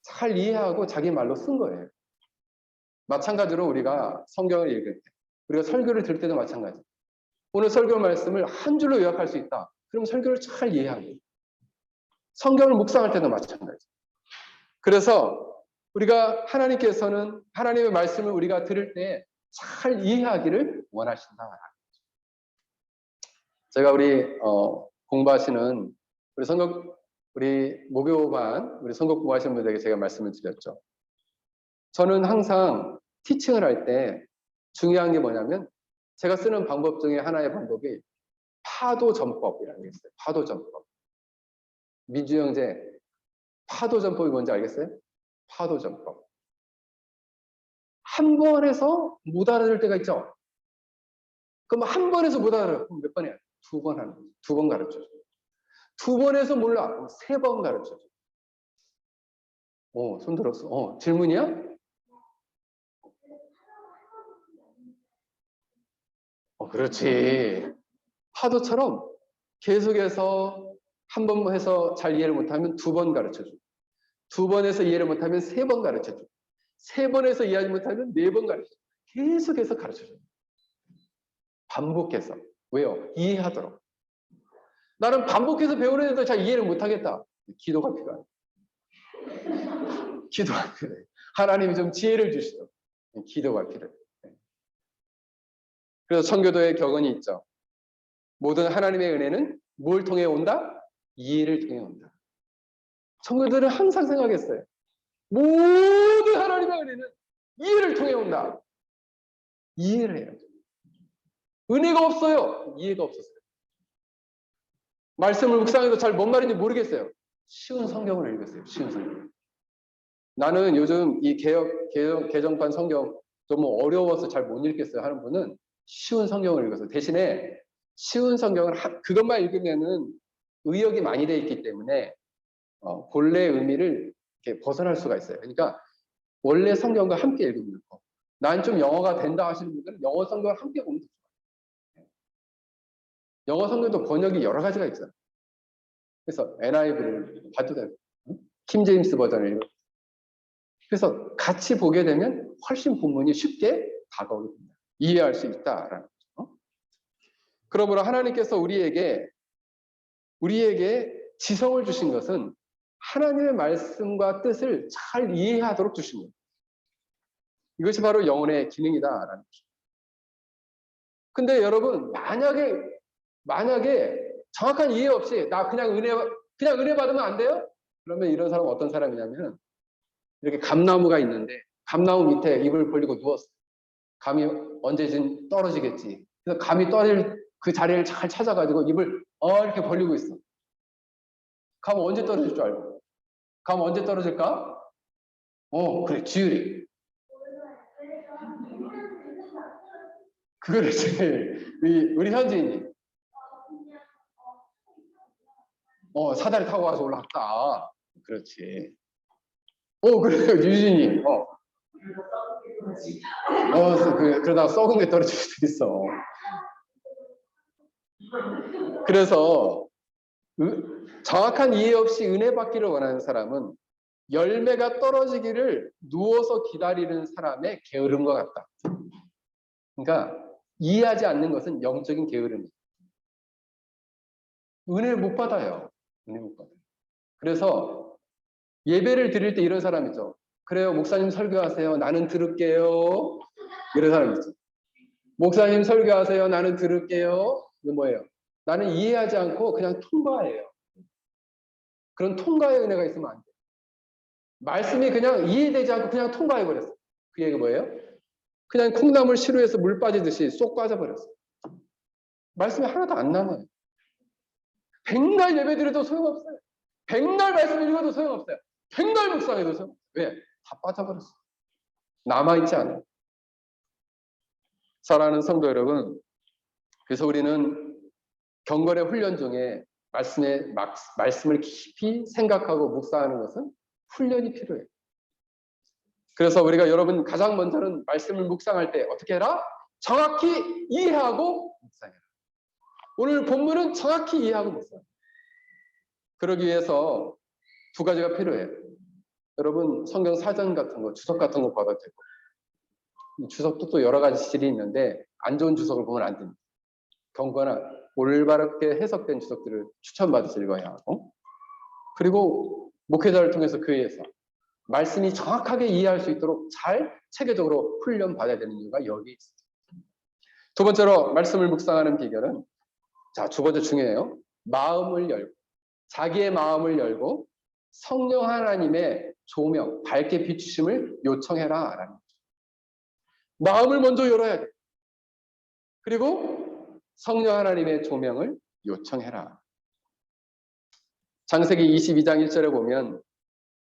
잘 이해하고 자기 말로 쓴 거예요. 마찬가지로 우리가 성경을 읽을 때, 우리가 설교를 들을 때도 마찬가지. 오늘 설교 말씀을 한 줄로 요약할 수 있다. 그럼 설교를 잘 이해하고 성경을 묵상할 때도 마찬가지. 그래서 우리가 하나님께서는 하나님의 말씀을 우리가 들을 때 잘 이해하기를 원하신다. 제가 우리 공부하시는 우리 목요반 우리 성경 공부하시는 분들에게 제가 말씀을 드렸죠. 저는 항상 티칭을 할 때 중요한 게 뭐냐면 제가 쓰는 방법 중에 하나의 방법이 파도전법이라는 게 있어요. 파도전법. 민주 형제, 파도전법이 뭔지 알겠어요? 파도전법. 한 번에서 못 알아들 때가 있죠. 그럼 한 번에서 못 알아들어. 그럼 몇 번 해야 돼? 2번 하는 거죠. 2번 가르쳐줘. 2번에서 몰라. 그럼 3번 가르쳐줘. 손 들었어. 질문이야? 그렇지. 파도처럼 계속해서 한 번 해서 잘 이해를 못하면 2번 가르쳐줘. 2번 해서 이해를 못하면 3번 가르쳐줘. 3번 해서 이해하지 못하면 4번 가르쳐줘. 계속해서 가르쳐줘. 반복해서. 왜요? 이해하도록. 나는 반복해서 배우는데도 잘 이해를 못하겠다. 기도가 필요해. 기도가 필요해. 하나님이 좀 지혜를 주시도록. 기도가 필요해. 그래서 청교도의 격언이 있죠. 모든 하나님의 은혜는 뭘 통해 온다? 이해를 통해 온다. 청교도는 항상 생각했어요. 모든 하나님의 은혜는 이해를 통해 온다. 이해를 해야죠. 은혜가 없어요. 이해가 없었어요. 말씀을 묵상해도 잘 뭔 말인지 모르겠어요. 쉬운 성경을 읽었어요. 쉬운 성경. 나는 요즘 이 개정판 성경 너무 어려워서 잘 못 읽겠어요 하는 분은 쉬운 성경을 읽었어요. 대신에 쉬운 성경을 그것만 읽으면은 의역이 많이 돼 있기 때문에 본래 의미를 이렇게 벗어날 수가 있어요. 그러니까 원래 성경과 함께 읽으면 좋고, 난 좀 영어가 된다 하시는 분들은 영어 성경을 함께 보면 좋아요. 영어 성경도 번역이 여러 가지가 있어요. 그래서 NIV를 봐도 되고, 킴 제임스 버전을 읽고, 그래서 같이 보게 되면 훨씬 본문이 쉽게 다가오게 됩니다. 이해할 수 있다라는 거죠. 그러므로 하나님께서 우리에게 지성을 주신 것은 하나님의 말씀과 뜻을 잘 이해하도록 주신 거예요. 이것이 바로 영혼의 기능이다라는 거죠. 근데 여러분, 만약에 정확한 이해 없이 나 그냥 은혜 받으면 안 돼요? 그러면 이런 사람은 어떤 사람이냐면 이렇게 감나무가 있는데 감나무 밑에 입을 벌리고 누웠어요. 감이 언제든 떨어지겠지. 그래서 감이 떨어질 그 자리를 잘 찾아가지고 입을 이렇게 벌리고 있어. 감 언제 떨어질 줄 알고? 감 언제 떨어질까? 그래, 주율이. 그거지. 우리 현지인이. 사다리 타고 와서 올라갔다. 그렇지. 그래요, 유진이. 그러다가 썩은 게 떨어질 수도 있어. 그래서 정확한 이해 없이 은혜 받기를 원하는 사람은 열매가 떨어지기를 누워서 기다리는 사람의 게으름과 같다. 그러니까 이해하지 않는 것은 영적인 게으름이에요. 은혜를 못 받아요. 은혜 못 받아요. 그래서 예배를 드릴 때 이런 사람 있죠. 그래요, 목사님 설교하세요. 나는 들을게요. 이런 사람 있죠. 목사님 설교하세요. 나는 들을게요. 이거 뭐예요? 나는 이해하지 않고 그냥 통과해요. 그런 통과의 은혜가 있으면 안 돼요. 말씀이 그냥 이해되지 않고 그냥 통과해버렸어요. 그 얘기가 뭐예요? 그냥 콩나물 시루에서 물 빠지듯이 쏙 빠져버렸어요. 말씀이 하나도 안 남아요. 백날 예배 드려도 소용없어요. 백날 말씀 읽어도 소용없어요. 백날 묵상해도 소용없어요. 왜? 다 빠져버렸어요. 남아있지 않아요. 사랑하는 성도 여러분, 그래서 우리는 경건의 훈련 중에 말씀을 깊이 생각하고 묵상하는 것은 훈련이 필요해요. 그래서 우리가 여러분 가장 먼저는 말씀을 묵상할 때 어떻게 해라? 정확히 이해하고 묵상해라. 오늘 본문은 정확히 이해하고 묵상해라. 그러기 위해서 2가지가 필요해요. 여러분 성경 사전 같은 거, 주석 같은 거 받아도 되고, 주석도 또 여러 가지 질이 있는데 안 좋은 주석을 보면 안 됩니다. 경건한 올바르게 해석된 주석들을 추천받아서 읽어야 하고, 그리고 목회자를 통해서 교회에서 말씀이 정확하게 이해할 수 있도록 잘 체계적으로 훈련받아야 되는 이유가 여기 있습니다. 두 번째로 말씀을 묵상하는 비결은, 자, 두 번째 중요해요. 마음을 열고, 자기의 마음을 열고 성령 하나님의 조명, 밝게 비추심을 요청해라 라는 거죠. 마음을 먼저 열어야 돼. 그리고 성령 하나님의 조명을 요청해라. 창세기 22장 1절에 보면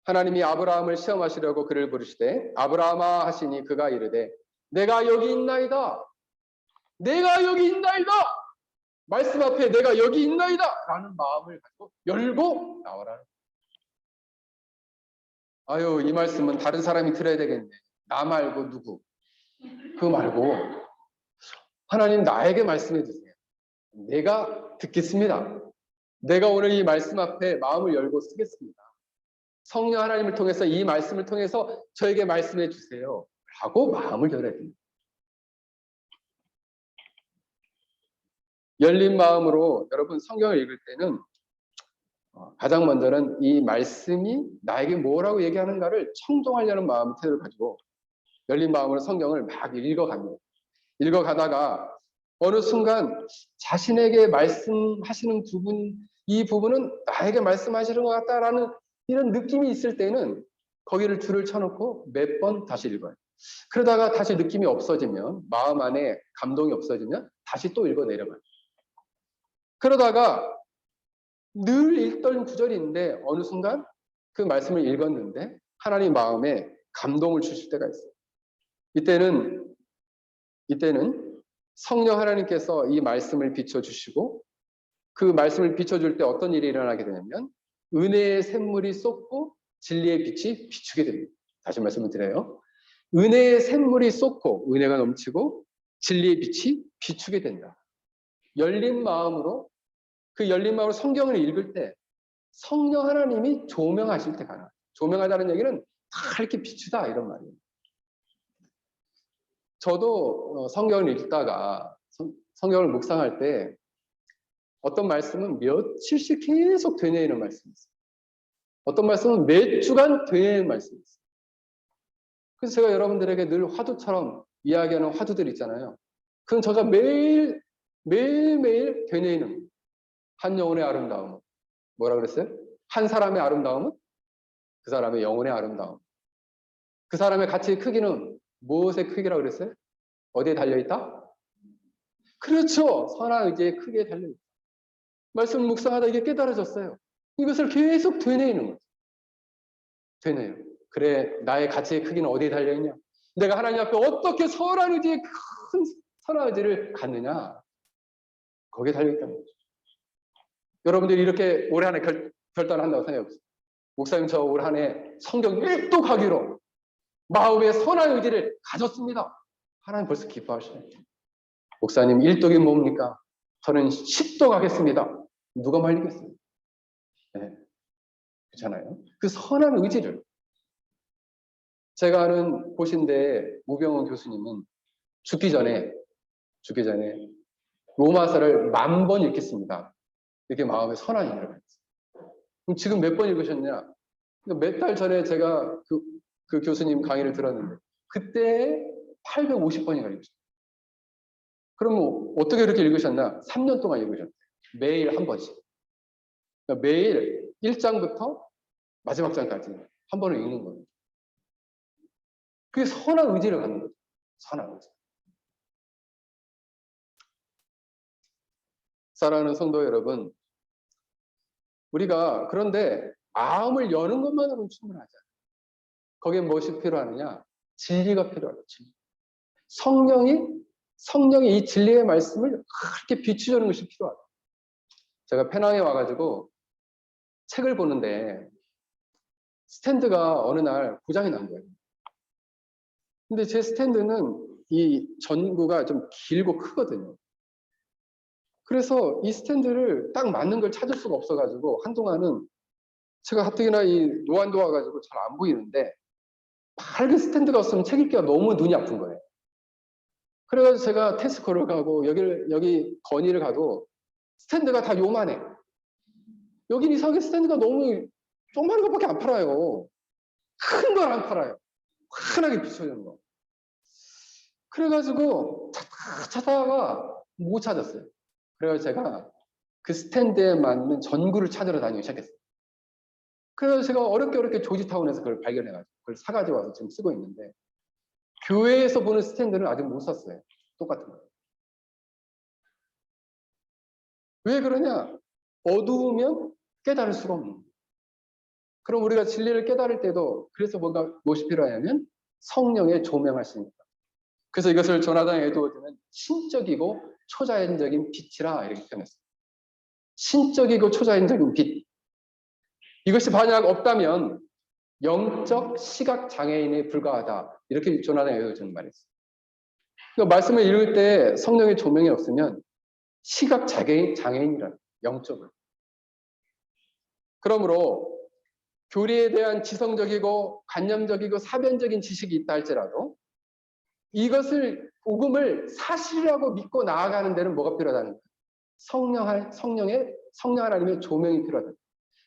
하나님이 아브라함을 시험하시려고 그를 부르시되 아브라함아 하시니 그가 이르되 내가 여기 있나이다. 내가 여기 있나이다. 말씀 앞에 내가 여기 있나이다 라는 마음을 가지고 열고 나와라. 아유, 이 말씀은 다른 사람이 들어야 되겠네. 나 말고 누구? 그거 말고 하나님 나에게 말씀해 주세요. 내가 듣겠습니다. 내가 오늘 이 말씀 앞에 마음을 열고 쓰겠습니다. 성령 하나님을 통해서 이 말씀을 통해서 저에게 말씀해 주세요. 라고 마음을 열어야 됩니다. 열린 마음으로 여러분 성경을 읽을 때는 가장 먼저는 이 말씀이 나에게 뭐라고 얘기하는가를 청종하려는 마음의 태도를 가지고 열린 마음으로 성경을 막 읽어갑니다. 읽어가다가 어느 순간 자신에게 말씀하시는 부분, 이 부분은 나에게 말씀하시는 것 같다라는 이런 느낌이 있을 때는 거기를 줄을 쳐놓고 몇 번 다시 읽어요. 그러다가 다시 느낌이 없어지면, 마음 안에 감동이 없어지면 다시 또 읽어 내려가요. 그러다가 늘 읽던 구절인데 어느 순간 그 말씀을 읽었는데 하나님 마음에 감동을 주실 때가 있어요. 이때는 성령 하나님께서 이 말씀을 비춰주시고 그 말씀을 비춰줄 때 어떤 일이 일어나게 되냐면 은혜의 샘물이 쏟고 진리의 빛이 비추게 됩니다. 다시 말씀을 드려요. 은혜의 샘물이 쏟고 은혜가 넘치고 진리의 빛이 비추게 된다. 열린 마음으로, 그 열린 마음으로 성경을 읽을 때 성령 하나님이 조명하실 때 가능해요. 조명하다는 얘기는 다 이렇게 비추다 이런 말이에요. 저도 성경을 읽다가 성경을 묵상할 때 어떤 말씀은 며칠씩 계속 되뇌이는 말씀이 있어요. 어떤 말씀은 몇 주간 되뇌이는 말씀이 있어요. 그래서 제가 여러분들에게 늘 화두처럼 이야기하는 화두들 있잖아요. 그건 제가 매일매일 되뇌이는 한 영혼의 아름다움은 뭐라 그랬어요? 한 사람의 아름다움은 그 사람의 영혼의 아름다움. 그 사람의 가치의 크기는 무엇의 크기라고 그랬어요? 어디에 달려있다? 그렇죠. 선한 의지의 크기에 달려있다. 말씀을 묵상하다 이게 깨달아졌어요. 이것을 계속 되뇌이는 거죠. 되뇌요. 그래, 나의 가치의 크기는 어디에 달려있냐? 내가 하나님 앞에 어떻게 선한 의지의 큰 선한 의지를 갖느냐? 거기에 달려있다는 거죠. 여러분들이 이렇게 올 한 해 결단한다고 생각해보세요. 목사님 저 올 한 해 성경 1독하기로 마음의 선한 의지를 가졌습니다. 하나님 벌써 기뻐하시네요. 목사님 1독이 뭡니까? 저는 10독 하겠습니다. 누가 말리겠어요? 네. 그렇잖아요. 그 선한 의지를. 제가 아는 곳인데 우병원 교수님은 죽기 전에 로마서를 10,000번 읽겠습니다. 이렇게 마음에 선한 의지를 가졌어요. 그럼 지금 몇 번 읽으셨냐? 몇 달 전에 제가 그 교수님 강의를 들었는데 그때 850번이나 읽으셨어요. 그럼 어떻게 이렇게 읽으셨나? 3년 동안 읽으셨대요. 매일 한 번씩. 그러니까 매일 1장부터 마지막 장까지 한 번을 읽는 거예요. 그게 선한 의지를 갖는 거죠. 선한 의지. 사랑하는 성도 여러분, 우리가 그런데 마음을 여는 것만으로는 충분하지 않아요. 거기에 무엇이 필요하느냐? 진리가 필요하다. 진리. 성령이 이 진리의 말씀을 그렇게 비추려는 것이 필요하다. 제가 페낭에 와가지고 책을 보는데 스탠드가 어느 날 고장이 난 거예요. 근데 제 스탠드는 이 전구가 좀 길고 크거든요. 그래서 이 스탠드를 딱 맞는 걸 찾을 수가 없어가지고 한동안은 제가 가뜩이나 이 노안도 와가지고 잘 안 보이는데 밝은 스탠드가 없으면 책 읽기가 너무 눈이 아픈 거예요. 그래가지고 제가 테스코를 가고 여기 건의를 가도 스탠드가 다 요만해. 여긴 이상하게 스탠드가 너무 조그마한 것밖에 안 팔아요. 큰 걸 안 팔아요. 환하게 비춰지는 거. 그래가지고 찾다가 못 찾았어요. 그래서 제가 그 스탠드에 맞는 전구를 찾으러 다니기 시작했어요. 그래서 제가 어렵게 조지타운에서 그걸 발견해가지고 그걸 사가지고 와서 지금 쓰고 있는데, 교회에서 보는 스탠드는 아직 못 샀어요. 똑같은 거. 왜 그러냐? 어두우면 깨달을 수가 없는 거예요. 그럼 우리가 진리를 깨달을 때도 그래서 무엇이 필요하냐면 성령의 조명하십니다. 그래서 이것을 조나단 에드워드는 신적이고 초자연적인 빛이라 이렇게 표현했어요. 신적이고 초자연적인 빛. 이것이 만약 없다면 영적 시각 장애인에 불과하다. 이렇게 조나단 에드워드는 말했어요. 그러니까 말씀을 읽을 때 성령의 조명이 없으면 시각 장애인이라는 영적을. 그러므로 교리에 대한 지성적이고 관념적이고 사변적인 지식이 있다 할지라도 이것을 복음을 사실이라고 믿고 나아가는 데는 뭐가 필요하다는 거예요? 성령 하나님의 조명이 필요하다.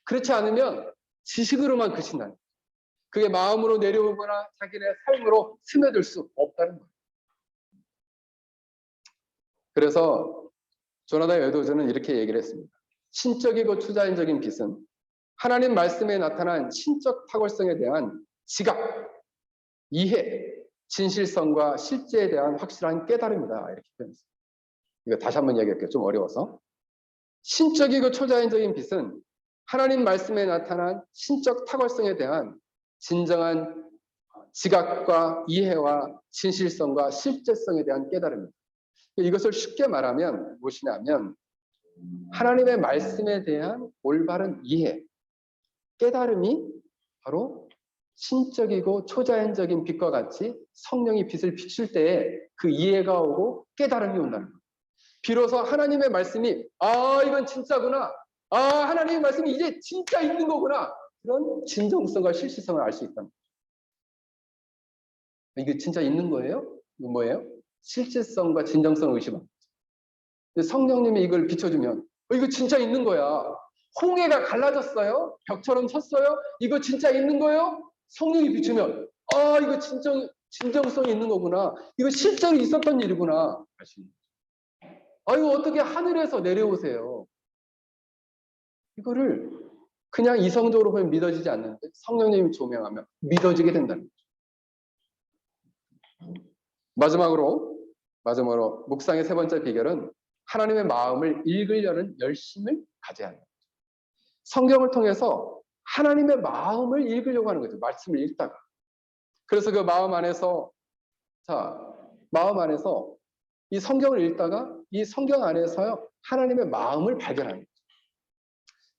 그렇지 않으면 지식으로만 그친다는 거예요. 그게 마음으로 내려오거나 자기네 삶으로 스며들 수 없다는 거예요. 그래서 조나단 에드워즈는 이렇게 얘기를 했습니다. 신적이고 초자연적인 빛은 하나님 말씀에 나타난 신적 탁월성에 대한 지각, 이해, 진실성과 실제에 대한 확실한 깨달음이다. 이렇게 표현했습니다. 이거 다시 한번 이야기할게요. 좀 어려워서. 신적이고 초자연적인 빛은 하나님 말씀에 나타난 신적 탁월성에 대한 진정한 지각과 이해와 진실성과 실제성에 대한 깨달음입니다. 이것을 쉽게 말하면 무엇이냐면 하나님의 말씀에 대한 올바른 이해, 깨달음이 바로 신적이고 초자연적인 빛과 같이 성령이 빛을 비출 때에 그 이해가 오고 깨달음이 온다는 거예요. 비로소 하나님의 말씀이 이건 진짜구나. 하나님의 말씀이 이제 진짜 있는 거구나. 그런 진정성과 실시성을 알 수 있다는 거예요. 이게 진짜 있는 거예요? 이거 뭐예요? 실질성과 진정성을 의심합니다. 성령님이 이걸 비춰주면 이거 진짜 있는 거야. 홍해가 갈라졌어요? 벽처럼 섰어요? 이거 진짜 있는 거예요? 성령이 비추면 이거 진정성이 있는 거구나. 이거 실제로 있었던 일이구나. 이거 어떻게 하늘에서 내려오세요? 이거를 그냥 이성적으로 보면 믿어지지 않는데 성령님이 조명하면 믿어지게 된다는 거죠. 마지막으로 묵상의 세 번째 비결은 하나님의 마음을 읽으려는 열심을 가져야 합니다. 성경을 통해서 하나님의 마음을 읽으려고 하는 거죠. 말씀을 읽다가. 그래서 그 마음 안에서 이 성경을 읽다가 이 성경 안에서요 하나님의 마음을 발견하는 거죠.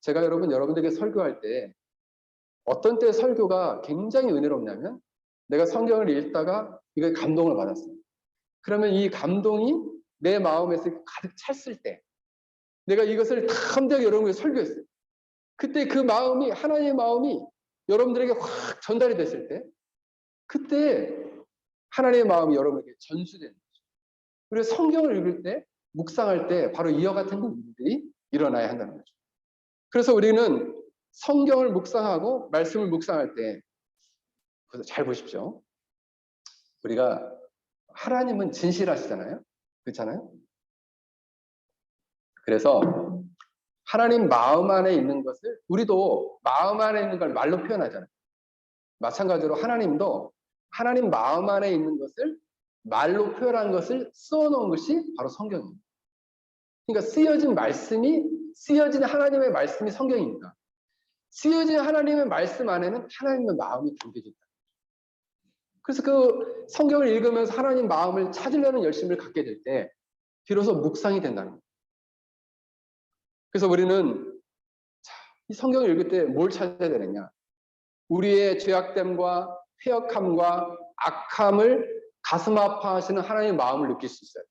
제가 여러분들에게 설교할 때 어떤 때 설교가 굉장히 은혜롭냐면 내가 성경을 읽다가 이거에 감동을 받았어요. 그러면 이 감동이 내 마음에서 가득 찼을 때 내가 이것을 담대하게 여러분에게 설교했어요. 그때 그 마음이 하나님의 마음이 여러분들에게 확 전달이 됐을 때 그때 하나님의 마음이 여러분에게 전수되는 거죠. 그리고 성경을 읽을 때 묵상할 때 바로 이와 같은 일들이 일어나야 한다는 거죠. 그래서 우리는 성경을 묵상하고 말씀을 묵상할 때 잘 보십시오. 우리가 하나님은 진실하시잖아요. 그렇잖아요. 그래서 하나님 마음 안에 있는 것을 우리도 마음 안에 있는 걸 말로 표현하잖아요. 마찬가지로 하나님도 하나님 마음 안에 있는 것을 말로 표현한 것을 써놓은 것이 바로 성경입니다. 그러니까 쓰여진 하나님의 말씀이 성경입니다. 쓰여진 하나님의 말씀 안에는 하나님의 마음이 담겨져 있다. 그래서 그 성경을 읽으면서 하나님 마음을 찾으려는 열심을 갖게 될 때 비로소 묵상이 된다는 거예요. 그래서 우리는 이 성경을 읽을 때 뭘 찾아야 되느냐? 우리의 죄악됨과 패역함과 악함을 가슴 아파하시는 하나님의 마음을 느낄 수 있어요.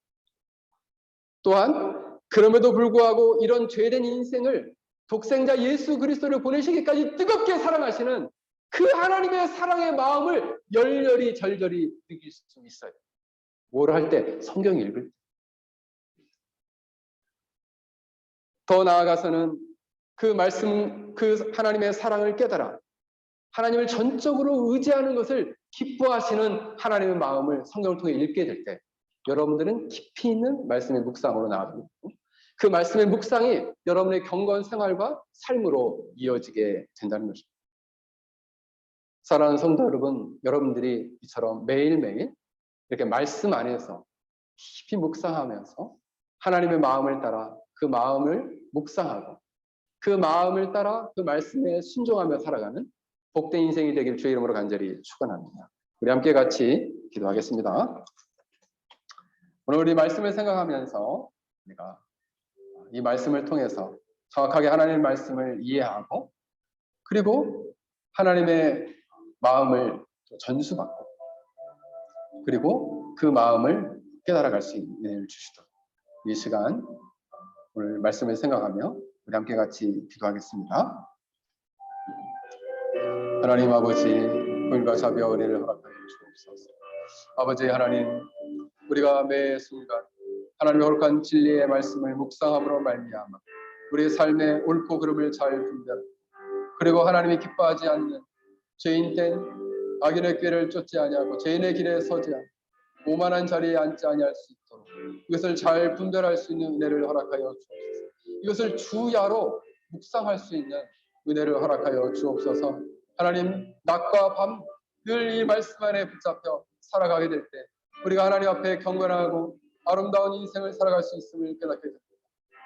또한 그럼에도 불구하고 이런 죄된 인생을 독생자 예수 그리스도를 보내시기까지 뜨겁게 사랑하시는 그 하나님의 사랑의 마음을 열렬히 절절히 느낄 수 있어요. 뭘 할 때? 성경 읽을 때. 더 나아가서는 그 말씀, 그 하나님의 사랑을 깨달아 하나님을 전적으로 의지하는 것을 기뻐하시는 하나님의 마음을 성경을 통해 읽게 될 때 여러분들은 깊이 있는 말씀의 묵상으로 나아가고 그 말씀의 묵상이 여러분의 경건 생활과 삶으로 이어지게 된다는 것입니다. 사랑하는 성도 여러분, 여러분들이 이처럼 매일매일 이렇게 말씀 안에서 깊이 묵상하면서 하나님의 마음을 따라 그 마음을 묵상하고 그 마음을 따라 그 말씀에 순종하며 살아가는 복된 인생이 되길 주의 이름으로 간절히 축원합니다. 우리 함께 같이 기도하겠습니다. 오늘 우리 말씀을 생각하면서 우리가 이 말씀을 통해서 정확하게 하나님의 말씀을 이해하고 그리고 하나님의 마음을 전수받고 그리고 그 마음을 깨달아갈 수 있는 은혜를 주시도록 이 시간 오늘 말씀을 생각하며 우리 함께 같이 기도하겠습니다. 하나님 아버지, 긍휼과 자비와 은혜를 허락하여 주옵소서. 아버지 하나님, 우리가 매 순간 하나님의 거룩한 진리의 말씀을 묵상함으로 말미암아 우리의 삶의 옳고 그름을 잘 분별하고 그리고 하나님이 기뻐하지 않는 죄인된 악인의 꾀를 쫓지 아니하고 죄인의 길에 서지 않고 오만한 자리에 앉지 아니할 수 있도록 이것을 잘 분별할 수 있는 은혜를 허락하여 주옵소서. 이것을 주야로 묵상할 수 있는 은혜를 허락하여 주옵소서. 하나님, 낮과 밤 늘 이 말씀 안에 붙잡혀 살아가게 될 때 우리가 하나님 앞에 경건하고 아름다운 인생을 살아갈 수 있음을 깨닫게 됩니다.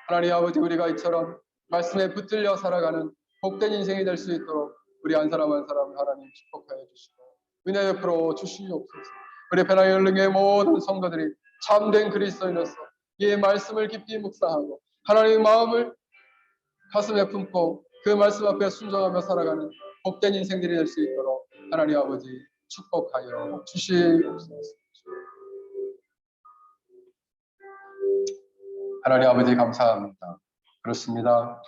하나님 아버지, 우리가 이처럼 말씀에 붙들려 살아가는 복된 인생이 될 수 있도록 우리 한 사람 한 사람 하나님 축복하여 주시고 은혜 옆으로 주시옵소서. 우리 베나연릉의 모든 성도들이 참된 그리스도인으로서 이 말씀을 깊이 묵상하고 하나님의 마음을 가슴에 품고 그 말씀 앞에 순종하며 살아가는 복된 인생들이 될 수 있도록 하나님 아버지 축복하여 주시옵소서. 하나님 아버지 감사합니다. 그렇습니다.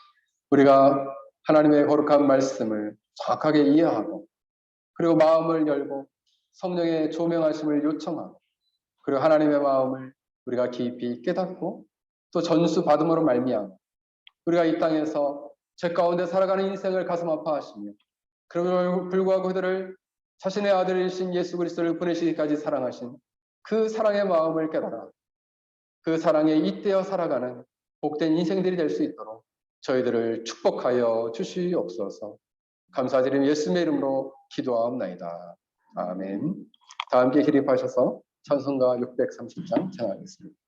우리가 하나님의 거룩한 말씀을 정확하게 이해하고 그리고 마음을 열고 성령의 조명하심을 요청하고 그리고 하나님의 마음을 우리가 깊이 깨닫고 또 전수 받음으로 말미암아 우리가 이 땅에서 죄 가운데 살아가는 인생을 가슴 아파하시며 그럼에도 불구하고 그들을 자신의 아들이신 예수 그리스도를 보내시기까지 사랑하신 그 사랑의 마음을 깨달아 그 사랑에 잇대어 살아가는 복된 인생들이 될 수 있도록 저희들을 축복하여 주시옵소서. 감사드리며 예수님의 이름으로 기도하옵나이다. 아멘. 다 함께 기립하셔서 찬송가 630장 찬양하겠습니다.